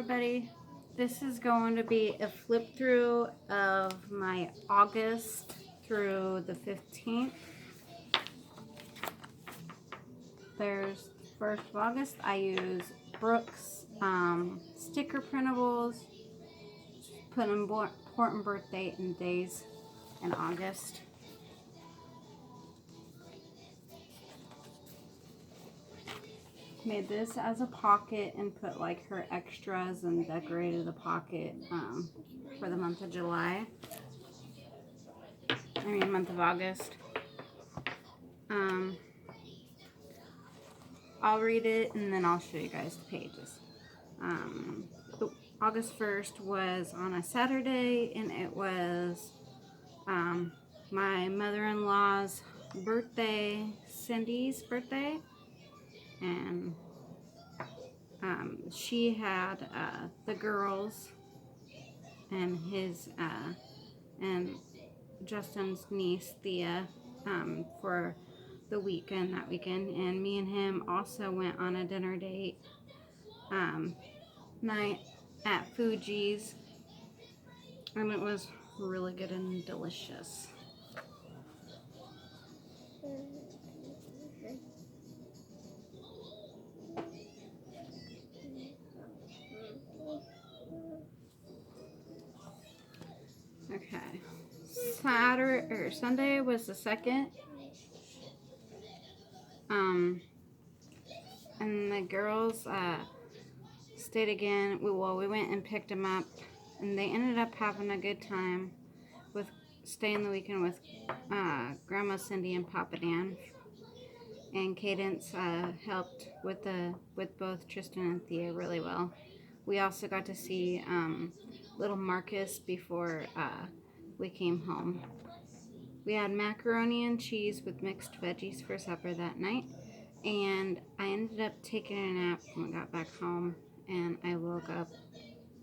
everybody. This is going to be a flip through of my August through the 15th. There's 1st of August. I use Brooke's sticker printables. Put important birthday and days in August. Made this as a pocket and put like her extras and decorated the pocket for the month of July. I mean month of August. I'll read it and then I'll show you guys the pages. August 1st was on a Saturday and it was my mother-in-law's birthday, Cindy's birthday. And she had the girls and his and Justin's niece Thea for the weekend that weekend, and me and him also went on a dinner date night at Fuji's, and it was really good and delicious. Okay, Sunday was the 2nd, and the girls stayed again. We went and picked them up, and they ended up having a good time with staying the weekend with Grandma Cindy and Papa Dan. And Cadence helped with both Tristan and Thea really well. We also got to see little Marcus before we came home. We had macaroni and cheese with mixed veggies for supper that night, and I ended up taking a nap when we got back home, and I woke up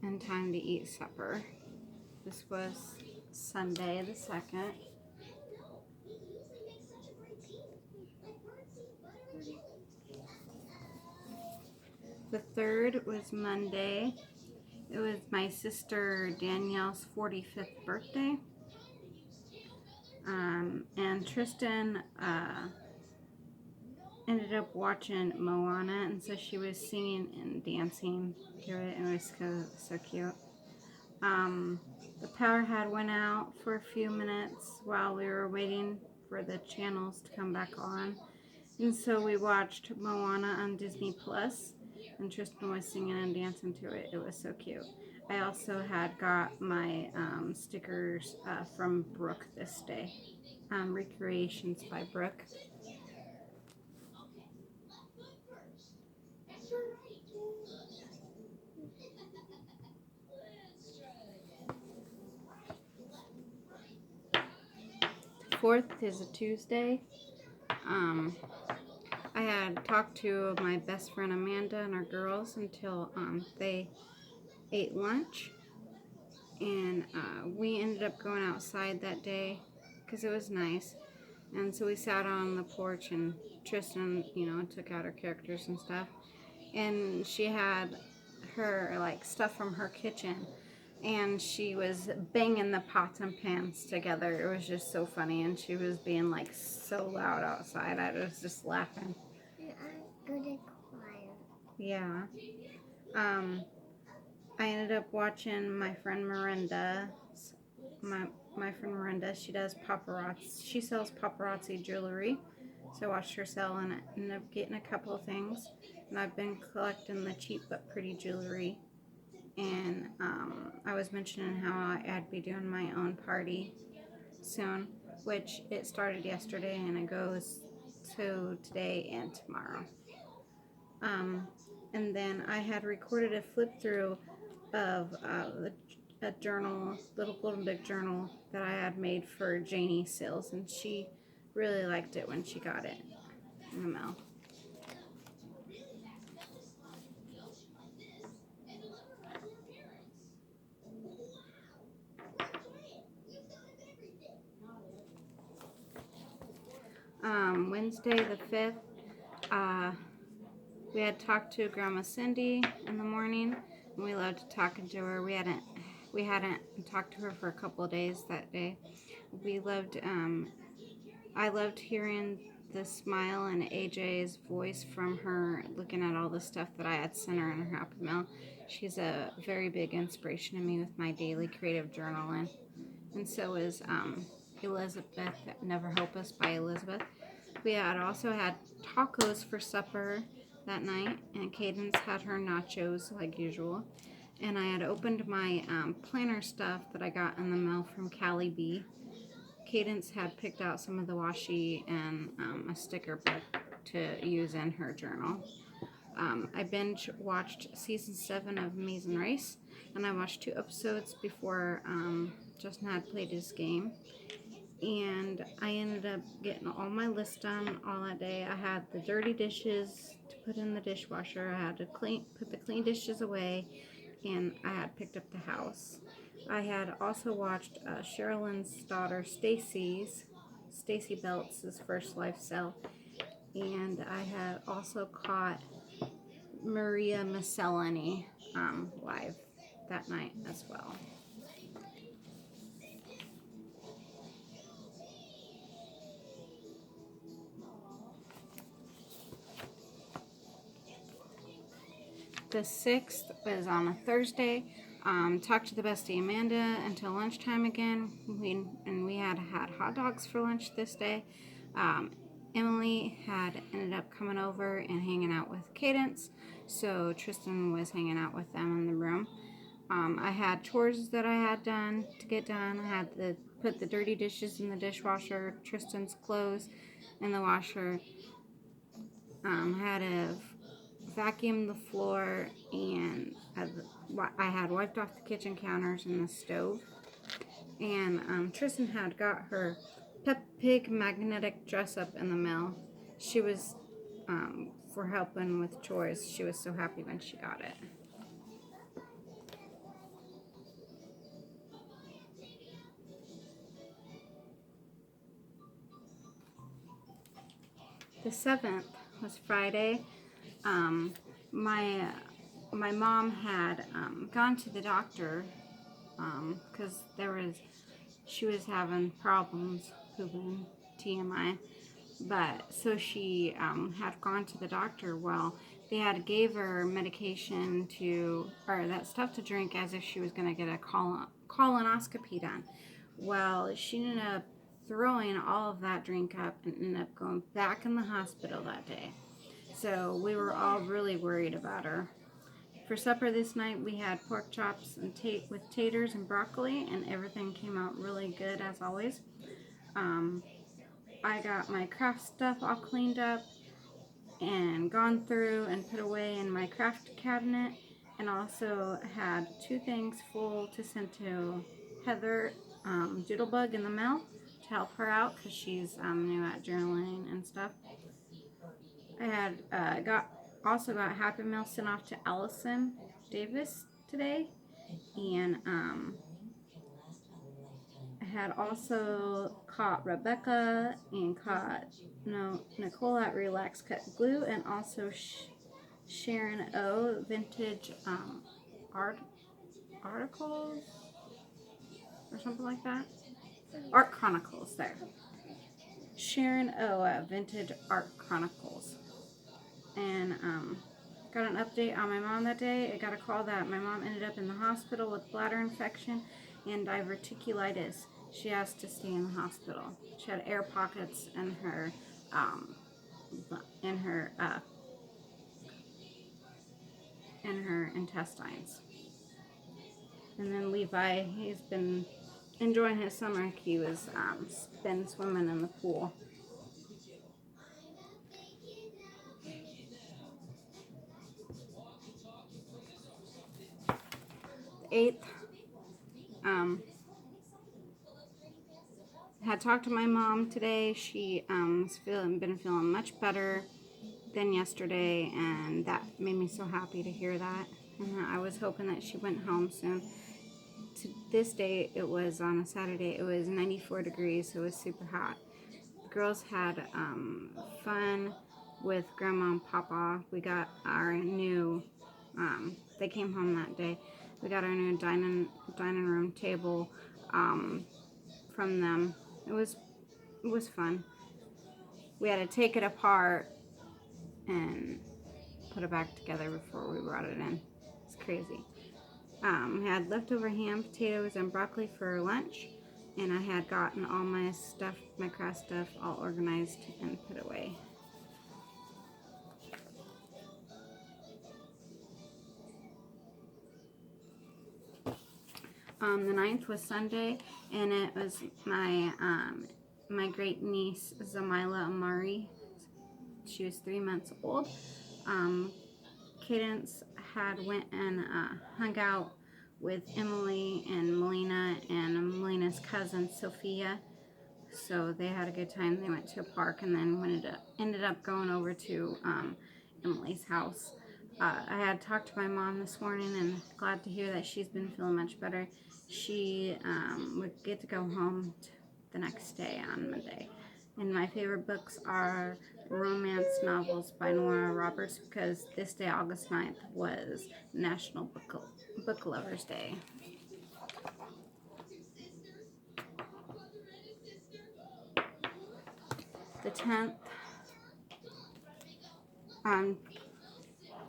in time to eat supper. This was Sunday the 2nd. The 3rd was Monday. It was my sister Danielle's 45th birthday. And Tristan ended up watching Moana, and so she was singing and dancing to it, and it was so cute. The power went out for a few minutes while we were waiting for the channels to come back on, and so we watched Moana on Disney Plus, and Tristan was singing and dancing to it. It was so cute. I also had got my stickers from Brooke this day. Recreations by Brooke. The 4th is a Tuesday. I had talked to my best friend Amanda and our girls until they ate lunch, and we ended up going outside that day because it was nice, and so we sat on the porch, and Tristan, took out her characters and stuff, and she had her stuff from her kitchen, and she was banging the pots and pans together. It was just so funny, and she was being so loud outside. I was just laughing. Yeah. I ended up watching my friend Miranda. My friend Miranda, she does paparazzi. She sells paparazzi jewelry. So I watched her sell and ended up getting a couple of things. And I've been collecting the cheap but pretty jewelry. And I was mentioning how I'd be doing my own party soon, which it started yesterday and it goes to today and tomorrow. And then I had recorded a flip through of a journal, little golden big journal that I had made for Jayne Sills, and she really liked it when she got it in the mail. Wednesday the 5th, we had talked to Grandma Cindy in the morning. We loved talking to her. We hadn't talked to her for a couple of days that day. We loved, I loved hearing the smile in AJ's voice from her, looking at all the stuff that I had sent her in her Happy Mail. She's a very big inspiration to me with my daily creative journaling. And so is Elizabeth, Never Hopeless by Elizabeth. We had also had tacos for supper that night, and Cadence had her nachos like usual. And I had opened my planner stuff that I got in the mail from Cali B. Cadence had picked out some of the washi and a sticker book to use in her journal. I binge watched season 7 of Amazing Race, and I watched 2 episodes before Justin had played his game. And I ended up getting all my lists done all that day. I had the dirty dishes to put in the dishwasher. I had to put the clean dishes away, and I had picked up the house. I had also watched Sherilyn's daughter Stacy Betlz's first life sale, and I had also caught Maria Miscellany live that night as well. The 6th was on a Thursday. Talked to the bestie Amanda until lunchtime again. We had hot dogs for lunch this day. Emily had ended up coming over and hanging out with Cadence, so Tristan was hanging out with them in the room. I had chores that I had to get done. I had to put the dirty dishes in the dishwasher, Tristan's clothes in the washer. I had to vacuum the floor, and I had wiped off the kitchen counters and the stove. And Tristan had got her Peppa Pig magnetic dress up in the mail. She was, for helping with chores, she was so happy when she got it. The 7th was Friday. My mom had gone to the doctor because she was having problems pooping, TMI. But so she had gone to the doctor. Well, they had gave her medication or that stuff to drink as if she was going to get a colonoscopy done. Well, she ended up throwing all of that drink up and ended up going back in the hospital that day. So we were all really worried about her. For supper this night, we had pork chops and with taters and broccoli, and everything came out really good as always. I got my craft stuff all cleaned up and gone through and put away in my craft cabinet, and also had 2 things full to send to Heather Doodlebug in the mail to help her out because she's new at journaling and stuff. I had also got Happy Mail sent off to Allison Davis today, and I had also caught Rebecca and caught Nicole.Relax.Cut.Glue, and also Sharon O vintage articles or something like that. Art Chronicles there. Sharon O vintage art chronicles. And got an update on my mom that day. I got a call that my mom ended up in the hospital with bladder infection and diverticulitis. She has to stay in the hospital. She had air pockets in her intestines. And then Levi, he's been enjoying his summer. He was been swimming in the pool. The 8th, had talked to my mom today. She has been feeling much better than yesterday, and that made me so happy to hear that. And I was hoping that she went home soon. To this day, it was on a Saturday. It was 94 degrees. So it was super hot. The girls had fun with Grandma and Papa. We got our new They came home that day. We got our new dining room table from them. It was fun. We had to take it apart and put it back together before we brought it in. It's crazy. We had leftover ham, potatoes, and broccoli for lunch, and I had gotten all my stuff, my craft stuff, all organized and put away. The 9th was Sunday, and it was my my great niece Zamila Amari. She was 3 months old. Cadence had went and hung out with Emily and Melina and Melina's cousin Sophia. So they had a good time. They went to a park and then ended up going over to Emily's house. I had talked to my mom this morning and glad to hear that she's been feeling much better. She would get to go home the next day on Monday. And my favorite books are romance novels by Nora Roberts, because this day, August 9th, was National Book Lovers Day. The 10th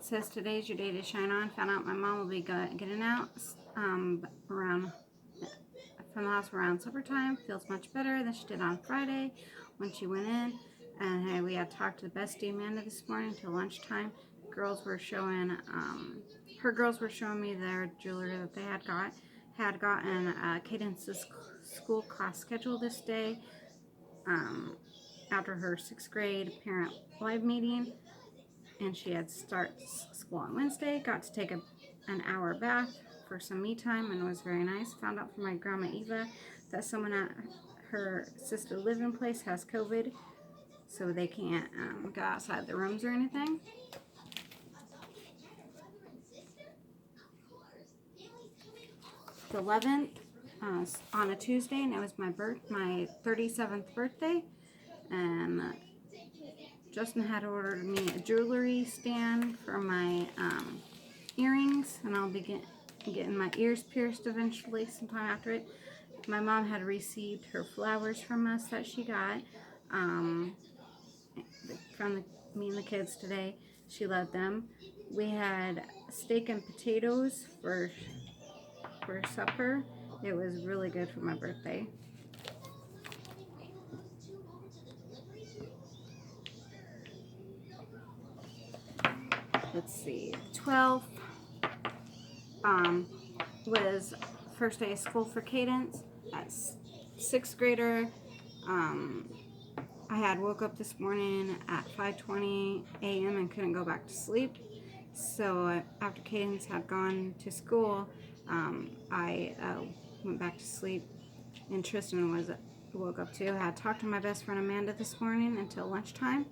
says today's your day to shine on. Found out my mom will be getting out around from the house around supper time. Feels much better than she did on Friday when she went in. And hey, we had talked to the bestie Amanda this morning until lunchtime. Girls were showing her girls were showing me their jewelry that they had gotten Cadence's school class schedule this day after her 6th grade parent live meeting, and she had starts school on Wednesday. Got to take an hour bath for some me time, and it was very nice. Found out from my grandma Eva that someone at her sister living place has COVID, so they can't go outside the rooms or anything. The 11th on a Tuesday, and it was my 37th birthday, and Justin had ordered me a jewelry stand for my earrings, and I'll be getting my ears pierced eventually sometime after it. My mom had received her flowers from us that she got from me and the kids today. She loved them. We had steak and potatoes for supper. It was really good for my birthday. Let's see, 12th was first day of school for Cadence. That's 6th grader. I had woke up this morning at 5:20 a.m. and couldn't go back to sleep. So after Cadence had gone to school, I went back to sleep, and Tristan woke up too. I had talked to my best friend Amanda this morning until lunchtime.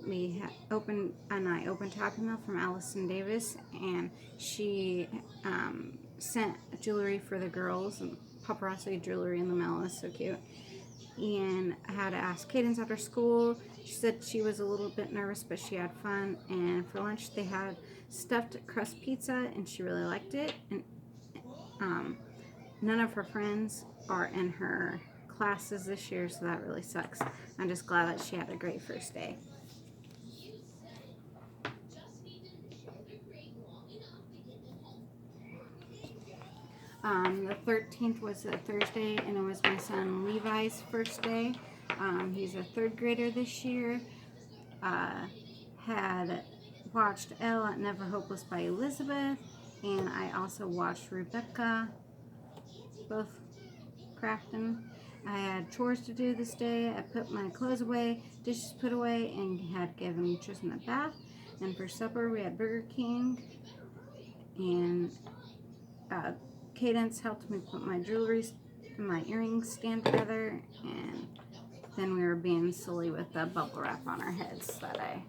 I opened Happy Mail from Allison Davis, and she sent jewelry for the girls, and paparazzi jewelry in the mail. It was so cute. And I had to ask Cadence after school. She said she was a little bit nervous, but she had fun. And for lunch, they had stuffed crust pizza, and she really liked it. And none of her friends are in her classes this year, so that really sucks. I'm just glad that she had a great first day. The 13th was a Thursday, and it was my son Levi's first day. He's a 3rd grader this year. Had watched Elle NeverHopelessbyElizabeth, and I also watched Rebecca, both crafting. I had chores to do this day. I put my clothes away, dishes put away, and had given Tristan a bath. And for supper, we had Burger King, and Cadence helped me put my my earrings stand together, and then we were being silly with the bubble wrap on our heads that day.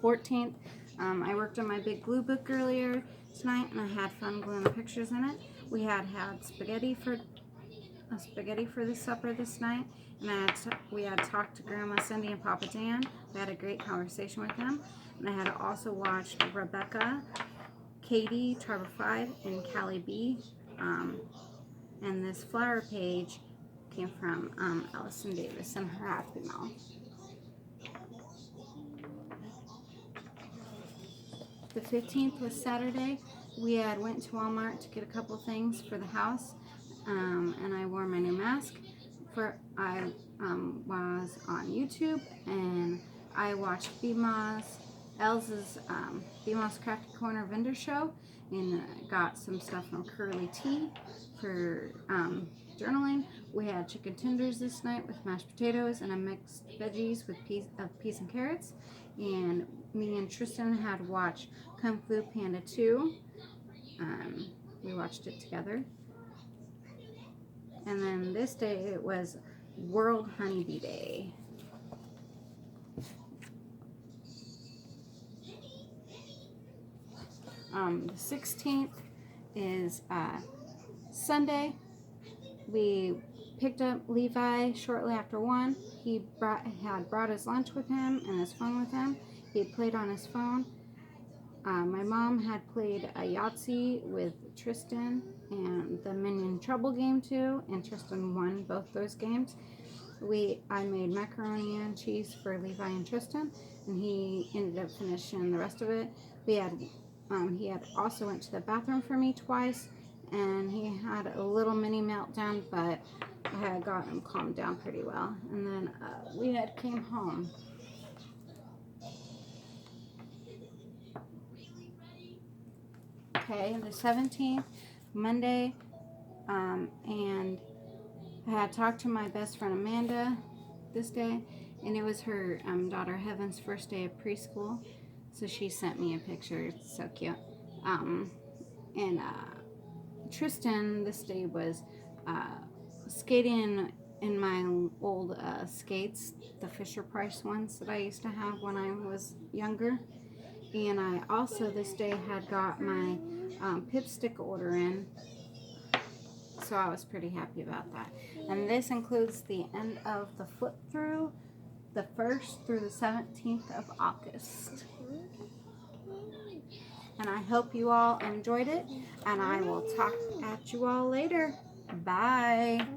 '14th, I worked on my big glue book earlier tonight, and I had fun gluing the pictures in it. We had spaghetti for a spaghetti for the supper this night, and we had talked to Grandma Cindy and Papa Dan. We had a great conversation with them, and I had also watched Rebecca, Katie, Tribe of 5, and Cali B. And this flower page came from Allison Davis and her Happy Mail. The 15th was Saturday. We had went to Walmart to get a couple things for the house, and I wore my new mask. I was on YouTube, and I watched Betlz's Betlz Crafty Corner vendor show, and got some stuff from CurlyTea for journaling. We had chicken tenders this night with mashed potatoes and a mixed veggies with peas and carrots. And me and Tristan had watched Kung Fu Panda 2. We watched it together. And then this day it was World Honeybee Day. The 16th is Sunday. We picked up Levi shortly after 1. He had brought his lunch with him and his phone with him. He had played on his phone. My mom had played a Yahtzee with Tristan and the Minion Trouble game too, and Tristan won both those games. I made macaroni and cheese for Levi and Tristan, and he ended up finishing the rest of it. He had also went to the bathroom for me twice, and he had a little mini meltdown, but I had got him calmed down pretty well. And then we had came home. Okay, the 17th, Monday, and I had talked to my best friend Amanda this day, and it was her daughter Heaven's first day of preschool, so she sent me a picture. It's so cute. And Tristan this day was skating in my old skates, the Fisher Price ones that I used to have when I was younger. And I also this day had got my Pipstick order in, so I was pretty happy about that. And this includes the end of the flip through, the 1st through the 17th of August. And I hope you all enjoyed it, and I will talk at you all later. Bye.